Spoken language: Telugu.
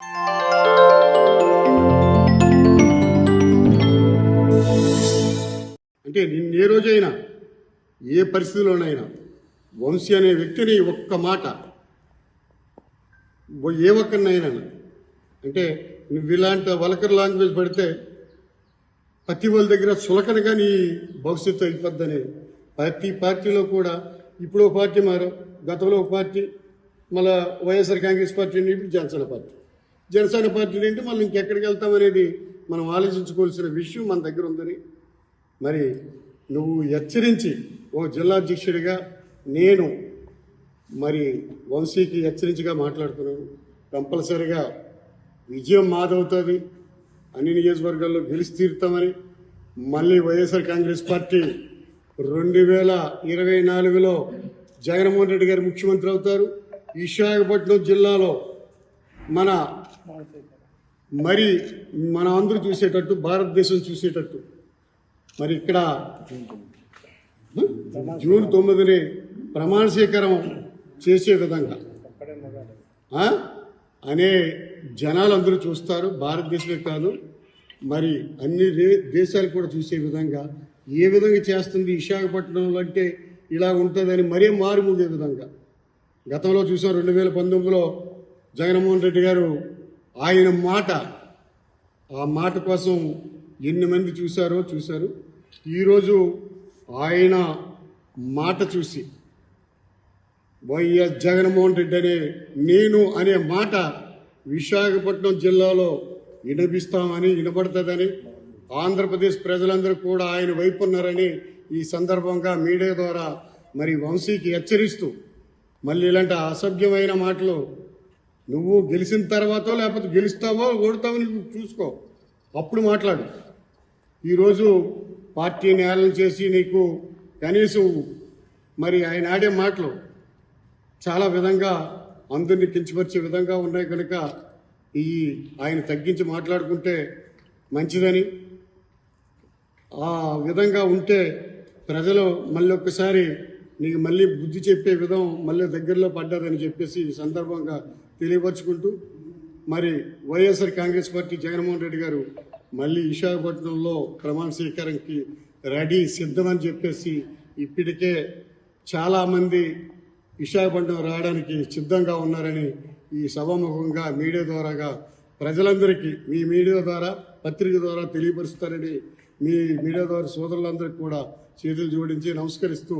అంటే నిన్న ఏ రోజైనా ఏ పరిస్థితిలోనైనా వంశీ అనే వ్యక్తిని ఒక్క మాట ఏ ఒక్కరినైనా అంటే నువ్వు ఇలాంటి వల్గర్ లాంగ్వేజ్ పడితే ప్రతి వాళ్ళ దగ్గర చులకనగా నీ భవిష్యత్తు అయిపోద్దని ప్రతి పార్టీలో కూడా ఇప్పుడు ఒక పార్టీ మారో గతంలో ఒక పార్టీ మళ్ళీ వైఎస్ఆర్ కాంగ్రెస్ పార్టీ ఇప్పుడు జనసేన పార్టీ ఏంటి మళ్ళీ ఇంకెక్కడికి వెళ్తామనేది మనం ఆలోచించుకోవాల్సిన విషయం మన దగ్గర ఉందని మరి నువ్వు హెచ్చరించి ఓ జిల్లా అధ్యక్షుడిగా నేను మరి వంశీకి హెచ్చరించిగా మాట్లాడుతున్నాను. కంపల్సరిగా విజయం మాదవుతుంది, అన్ని నియోజకవర్గాల్లో గెలిచి తీరుతామని. మళ్ళీ వైఎస్ఆర్ కాంగ్రెస్ పార్టీ 2024లో జగన్మోహన్ రెడ్డి గారు ముఖ్యమంత్రి అవుతారు. విశాఖపట్నం జిల్లాలో మరి మన అందరూ చూసేటట్టు, భారతదేశం చూసేటట్టు మరి ఇక్కడ జూన్ 9ని ప్రమాణ స్వీకారం చేసే విధంగా అనే జనాలు అందరూ చూస్తారు. భారతదేశమే కాదు మరి అన్ని దేశాలు కూడా చూసే విధంగా ఏ విధంగా చేస్తుంది విశాఖపట్నంలో అంటే ఇలా ఉంటుందని మరీ మారుమూగే విధంగా. గతంలో చూసాం 2019లో జగన్మోహన్ రెడ్డి గారు ఆయన ఆ మాట కోసం ఎన్ని మంది చూశారు. ఈరోజు ఆయన మాట చూసి వైఎస్ జగన్మోహన్ రెడ్డి అనే మాట విశాఖపట్నం జిల్లాలో వినబడుతుందని ఆంధ్రప్రదేశ్ ప్రజలందరూ కూడా ఆయన వైపు ఉన్నారని ఈ సందర్భంగా మీడియా ద్వారా మరి వంశీకి హెచ్చరిస్తూ మళ్ళీ ఇలాంటి అసభ్యమైన మాటలు నువ్వు గెలిచిన తర్వాత లేకపోతే గెలుస్తావో ఓడతావో నువ్వు చూసుకో, అప్పుడు మాట్లాడు. ఈరోజు పార్టీని ఏళన చేసి నీకు కనీసం మరి ఆయన ఆడే మాటలు చాలా విధంగా అందరినీ కించపరిచే విధంగా ఉన్నాయి కనుక ఆయన తగ్గించి మాట్లాడుకుంటే మంచిదని, ఆ విధంగా ఉంటే ప్రజలు మళ్ళీ ఒక్కసారి నీకు మళ్ళీ బుద్ధి చెప్పే విధం మళ్ళీ దగ్గరలో పడ్డదని చెప్పేసి ఈ సందర్భంగా తెలియపరుచుకుంటూ మరి వైఎస్ఆర్ కాంగ్రెస్ పార్టీ జగన్మోహన్ రెడ్డి గారు మళ్ళీ విశాఖపట్నంలో ప్రమాణ స్వీకారానికి సిద్ధమని చెప్పేసి ఇప్పటికే చాలామంది విశాఖపట్నం రావడానికి సిద్ధంగా ఉన్నారని ఈ సభాముఖంగా మీడియా ద్వారాగా ప్రజలందరికీ మీ మీడియా ద్వారా పత్రిక ద్వారా తెలియపరుస్తారని మీ మీడియా ద్వారా సోదరులందరికీ కూడా చేతులు జోడించి నమస్కరిస్తూ